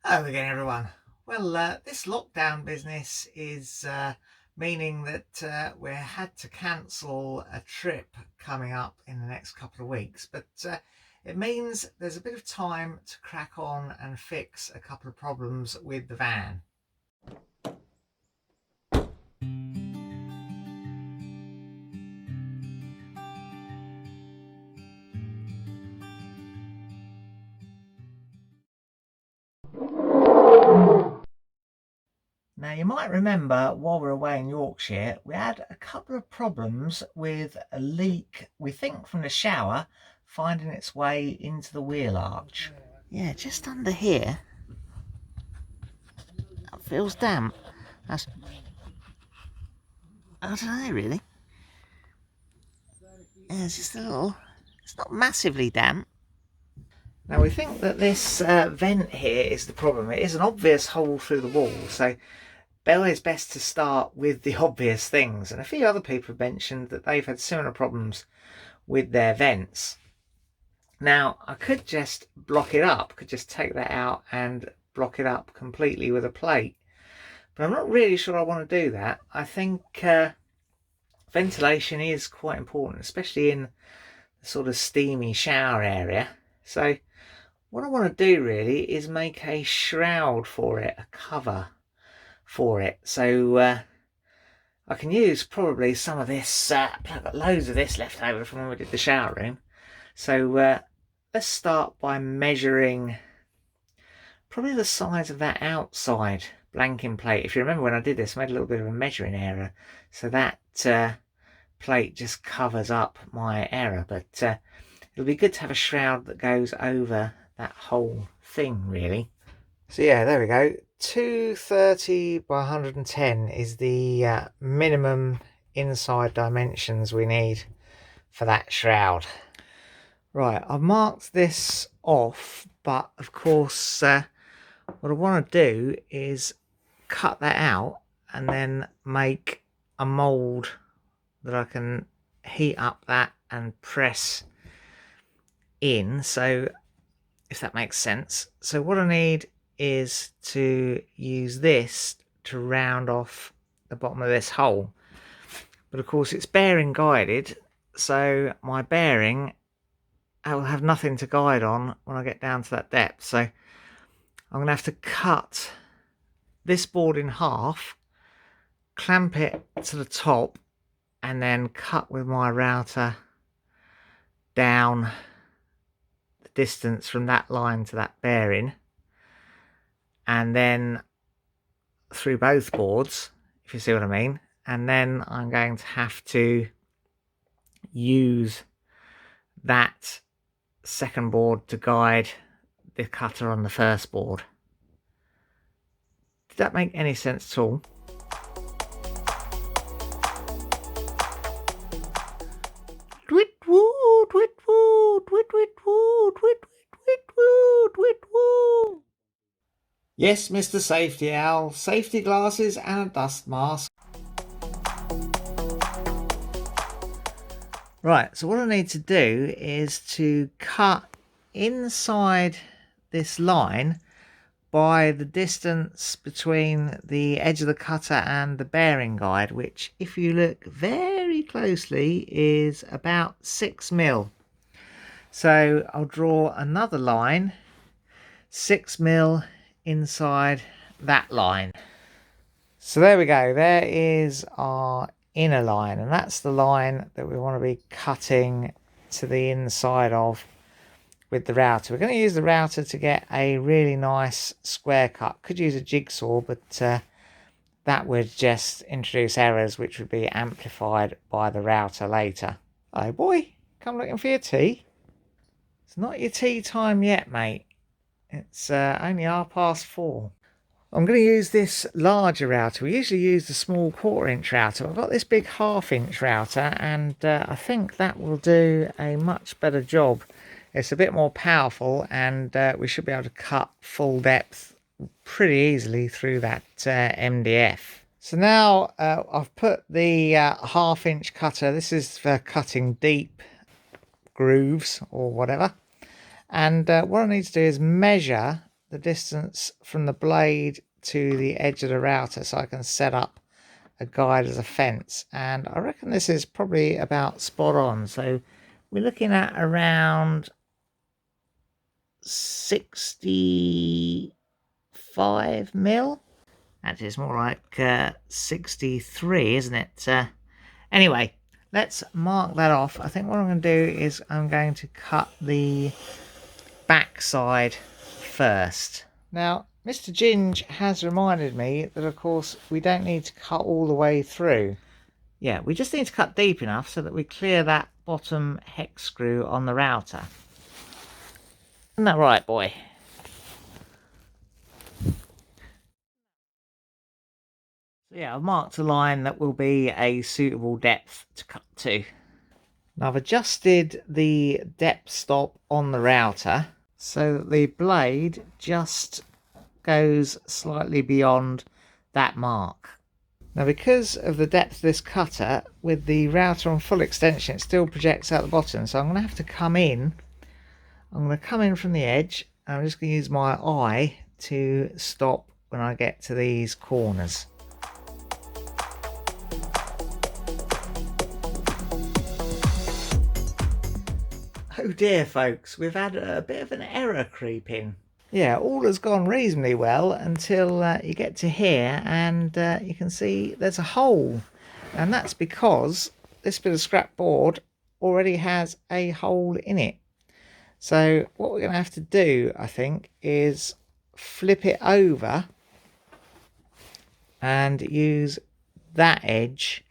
Hello again, everyone. Well, this lockdown business is meaning that we had to cancel a trip coming up in the next couple of weeks, but it means there's a bit of time to crack on and fix a couple of problems with the van. Now, you might remember while we were away in Yorkshire, we had a couple of problems with a leak, we think from the shower, finding its way into the wheel arch. Yeah, just under here. That feels damp. That's, I don't know really. Yeah, it's just a little, it's not massively damp. Now we think that this vent here is the problem. It is an obvious hole through the wall, so always best to start with the obvious things. And a few other people have mentioned that they've had similar problems with their vents. Now I could just block it up, could just take that out and block it up completely with a plate, but I'm not really sure I want to do that. I think ventilation is quite important, especially in the sort of steamy shower area. So what I want to do really is make a shroud for it, a cover for it. So I can use probably some of this, I've got loads of this left over from when we did the shower room. So let's start by measuring probably the size of that outside blanking plate. If you remember when I did this, I made a little bit of a measuring error. So that plate just covers up my error, but it'll be good to have a shroud that goes over that whole thing really. So yeah, there we go. 230 by 110 is the minimum inside dimensions we need for that shroud. Right, I've marked this off, but of course what I want to do is cut that out and then make a mould that I can heat up that and press in, so if that makes sense. So what I need is to use this to round off the bottom of this hole, but of course it's bearing guided, so my bearing, I will have nothing to guide on when I get down to that depth. So I'm going to have to cut this board in half, clamp it to the top, and then cut with my router down the distance from that line to that bearing, and then through both boards, if you see what I mean. And then I'm going to have to use that second board to guide the cutter on the first board. Did that make any sense at all? Yes, Mr. Safety Owl, safety glasses and a dust mask. Right, so what I need to do is to cut inside this line by the distance between the edge of the cutter and the bearing guide, which if you look very closely is about 6mm. So I'll draw another line 6mm inside that line. So there we go, there is our inner line, and that's the line that we want to be cutting to the inside of with the router. We're going to use the router to get a really nice square cut. Could use a jigsaw, but that would just introduce errors which would be amplified by the router later. Hello boy, come looking for your tea? It's not your tea time yet, mate. It's only 4:30. I'm going to use this larger router. We usually use the small 1/4" router. I've got this big 1/2" router, and I think that will do a much better job. It's a bit more powerful, and we should be able to cut full depth pretty easily through that MDF. So now I've put the 1/2" cutter. This is for cutting deep grooves or whatever. And what I need to do is measure the distance from the blade to the edge of the router so I can set up a guide as a fence, and I reckon this is probably about spot on. So we're looking at around 65 mil. Actually, it's more like 63, isn't it? Anyway, let's mark that off. I think what I'm going to do is I'm going to cut the backside first. Now, Mr. Ginge has reminded me that, of course, we don't need to cut all the way through. Yeah, we just need to cut deep enough so that we clear that bottom hex screw on the router. Isn't that right, boy? So yeah, I've marked a line that will be a suitable depth to cut to. Now I've adjusted the depth stop on the router so that the blade just goes slightly beyond that mark. Now, because of the depth of this cutter, with the router on full extension, it still projects out the bottom, so I'm going to have to come in. I'm going to come in from the edge, and I'm just going to use my eye to stop when I get to these corners. Oh dear, folks, we've had a bit of an error creep in. Yeah, all has gone reasonably well until you get to here, and you can see there's a hole, and that's because this bit of scrap board already has a hole in it. So what we're going to have to do, I think, is flip it over and use that edge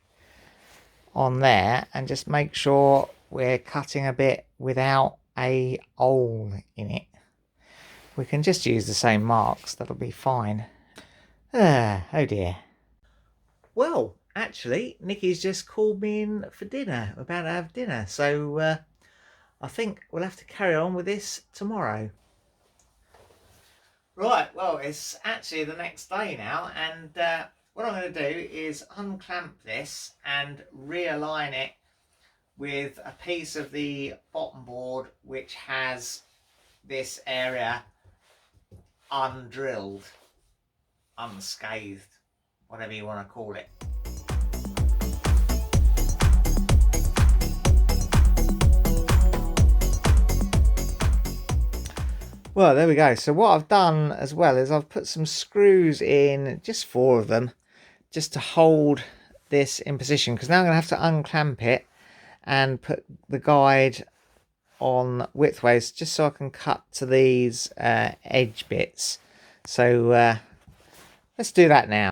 on there and just make sure we're cutting a bit without a hole in it. We can just use the same marks, that'll be fine. Oh dear. Well, actually, Nikki's just called me in for dinner. We're about to have dinner, so I think we'll have to carry on with this tomorrow. Right, well, it's actually the next day now, and what I'm going to do is unclamp this and realign it with a piece of the bottom board which has this area undrilled, unscathed, whatever you want to call it. Well, there we go. So what I've done as well is I've put some screws in, just 4 of them, just to hold this in position, because now I'm going to have to unclamp it and put the guide on widthways just so I can cut to these edge bits. So let's do that now.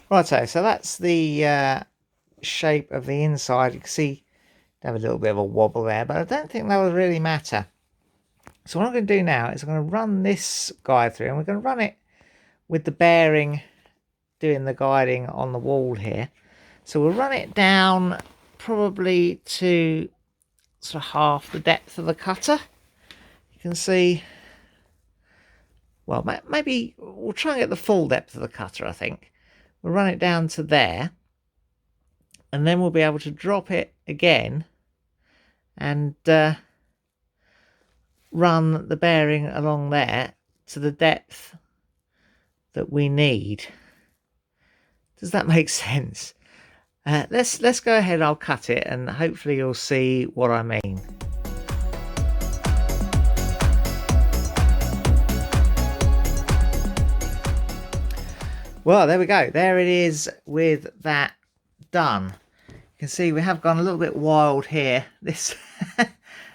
Righto, so that's the shape of the inside. You can see have a little bit of a wobble there, but I don't think that will really matter. So what I'm going to do now is I'm going to run this guide through, and we're going to run it with the bearing doing the guiding on the wall here. So we'll run it down probably to sort of half the depth of the cutter. You can see, well, maybe we'll try and get the full depth of the cutter, I think. We'll run it down to there, and then we'll be able to drop it again and run the bearing along there to the depth that we need. Does that make sense? Let's go ahead. I'll cut it, and hopefully you'll see what I mean. Well, there we go. There it is with that done. You can see we have gone a little bit wild here. This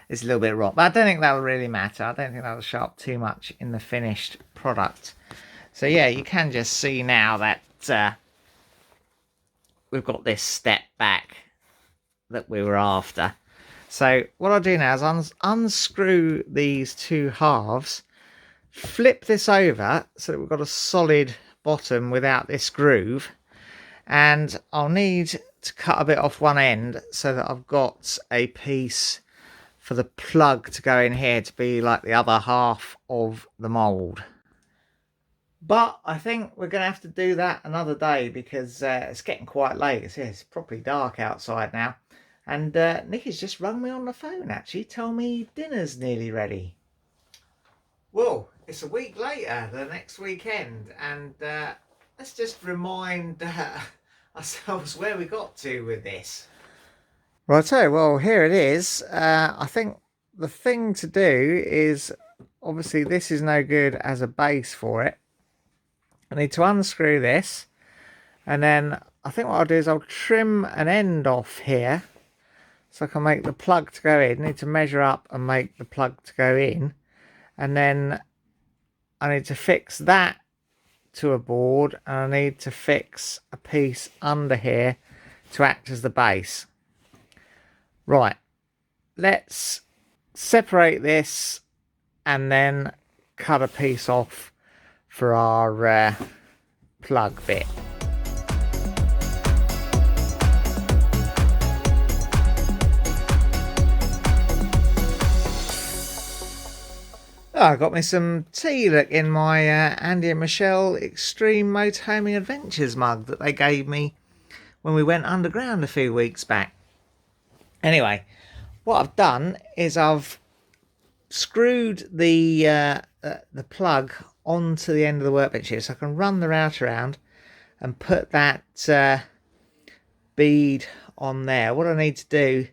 is a little bit rough, but I don't think that'll really matter. I don't think that'll show up too much in the finished product. So yeah, you can just see now that we've got this step back that we were after. So what I'll do now is unscrew these 2 halves, flip this over so that we've got a solid bottom without this groove, and I'll need to cut a bit off one end so that I've got a piece for the plug to go in here to be like the other half of the mould. But I think we're going to have to do that another day because it's getting quite late. It's properly dark outside now. And Nikki's just rung me on the phone actually, told me dinner's nearly ready. Well, it's a week later, the next weekend, and let's just remind ourselves where we got to with this. Righto, well here it is. I think the thing to do is, obviously this is no good as a base for it. I need to unscrew this, and then I think what I'll do is I'll trim an end off here so I can make the plug to go in. I need to measure up and make the plug to go in, and then I need to fix that to a board, and I need to fix a piece under here to act as the base. Right, let's separate this and then cut a piece off for our plug bit. Oh, I got me some tea, look, in my Andy and Michelle Extreme Motorhoming Adventures mug that they gave me when we went underground a few weeks back. Anyway, what I've done is I've screwed the plug onto the end of the workbench here, so I can run the router around and put that bead on there. What I need to do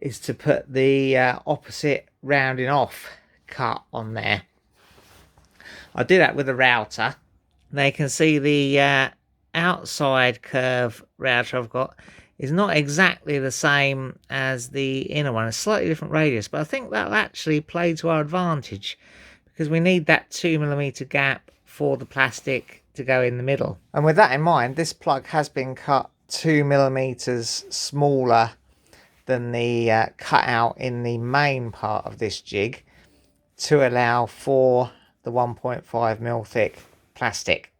is to put the opposite rounding off cut on there. I do that with the router. Now you can see the outside curve router I've got is not exactly the same as the inner one. It's slightly different radius, but I think that'll actually play to our advantage because we need that 2mm gap for the plastic to go in the middle. And with that in mind, this plug has been cut 2mm smaller than the cutout in the main part of this jig to allow for the 1.5mm thick plastic.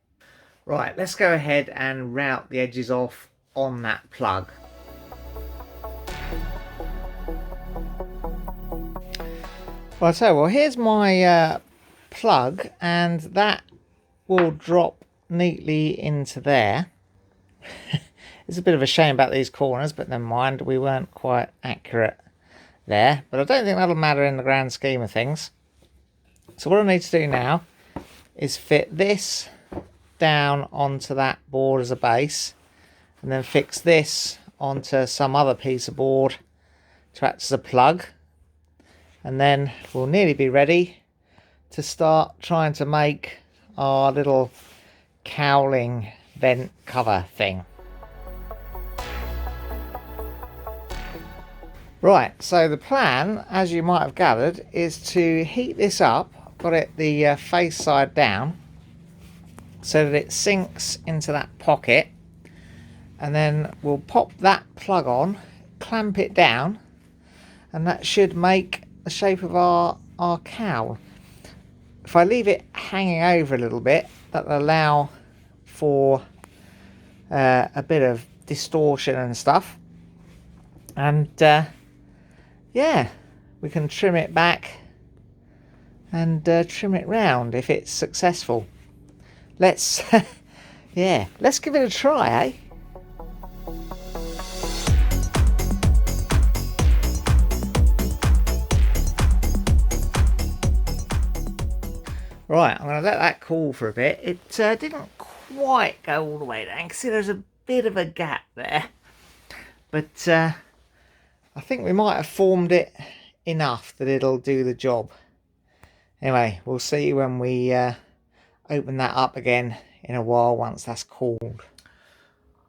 Right, let's go ahead and route the edges off on that plug. Right, so well, here's my plug, and that will drop neatly into there. It's a bit of a shame about these corners, but never mind, we weren't quite accurate there, but I don't think that'll matter in the grand scheme of things. So what I need to do now is fit this down onto that board as a base, and then fix this onto some other piece of board to act as a plug, and then we'll nearly be ready to start trying to make our little cowling vent cover thing. Right, so the plan, as you might have gathered, is to heat this up. Got it the face side down so that it sinks into that pocket, and then we'll pop that plug on, clamp it down, and that should make the shape of our cowl. If I leave it hanging over a little bit, that'll allow for a bit of distortion and stuff, and yeah, we can trim it back and trim it round if it's successful. Let's yeah, let's give it a try, eh? Right, I'm going to let that cool for a bit. It didn't quite go all the way down. You can see there's a bit of a gap there, but I think we might have formed it enough that it'll do the job. Anyway, we'll see when we open that up again in a while once that's cooled.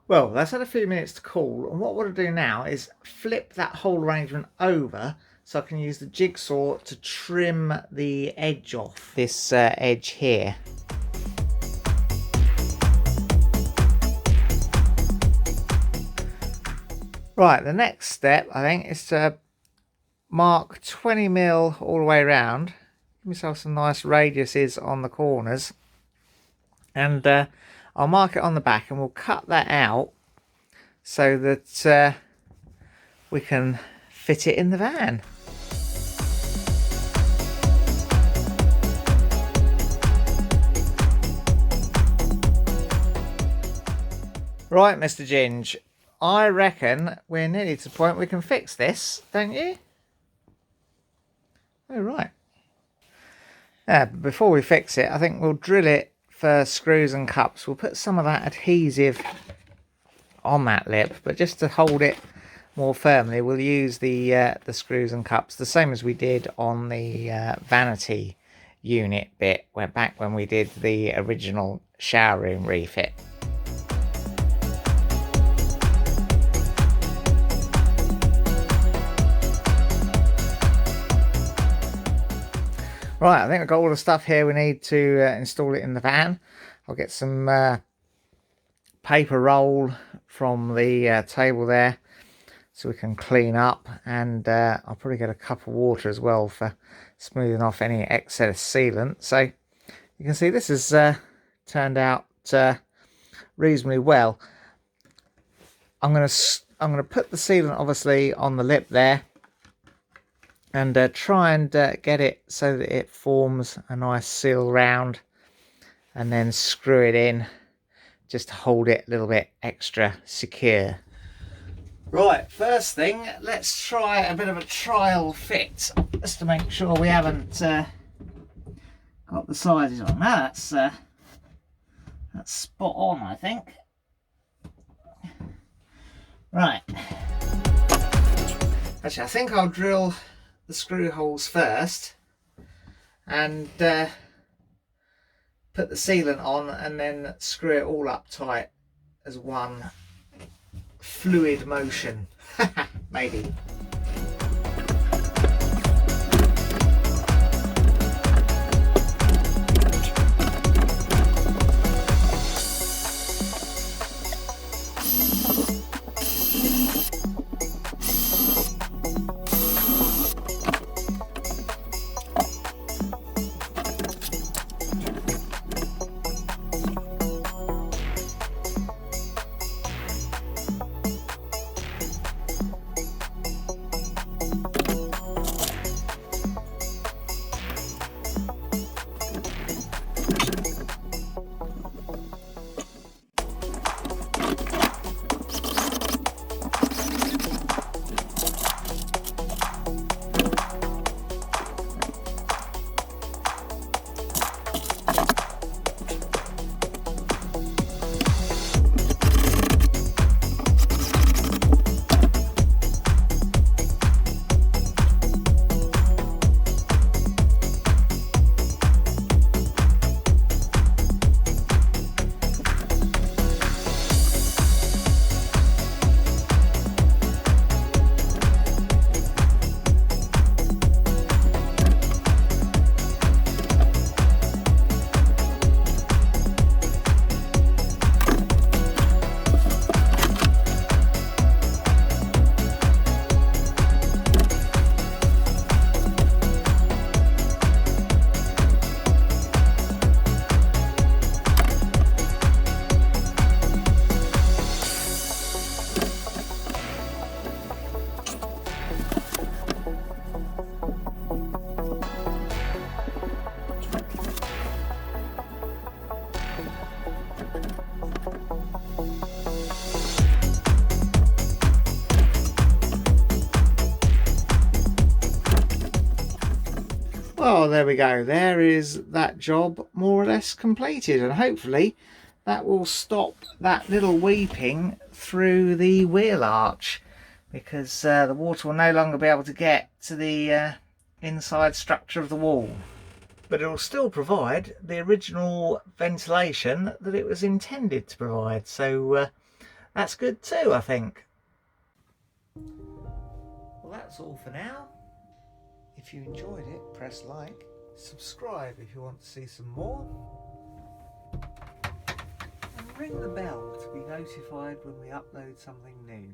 Well, that's had a few minutes to cool, and what I want to do now is flip that whole arrangement over so I can use the jigsaw to trim the edge off this edge here. Right, the next step I think is to mark 20mm all the way around. Give myself some nice radiuses on the corners, and I'll mark it on the back, and we'll cut that out so that we can fit it in the van. Right, Mr. Ginge, I reckon we're nearly to the point we can fix this, don't you? Oh, right. Before we fix it, I think we'll drill it for screws and cups. We'll put some of that adhesive on that lip, but just to hold it more firmly, we'll use the screws and cups, the same as we did on the vanity unit bit, back when we did the original shower room refit. Right, I think I've got all the stuff here we need to install it in the van. I'll get some paper roll from the table there so we can clean up, and I'll probably get a cup of water as well for smoothing off any excess sealant. So you can see this has turned out reasonably well. I'm going to put the sealant obviously on the lip there, and try and get it so that it forms a nice seal round, and then screw it in just to hold it a little bit extra secure. Right, first thing, let's try a bit of a trial fit just to make sure we haven't got the sizes on. Now that's spot on, I think. Right, actually I think I'll drill the screw holes first and put the sealant on, and then screw it all up tight as one fluid motion. Maybe. Well, there we go. There is that job more or less completed, and hopefully that will stop that little weeping through the wheel arch, because the water will no longer be able to get to the inside structure of the wall. But it will still provide the original ventilation that it was intended to provide, so that's good too, I think. Well, that's all for now. If you enjoyed it, press like, subscribe if you want to see some more, and ring the bell to be notified when we upload something new.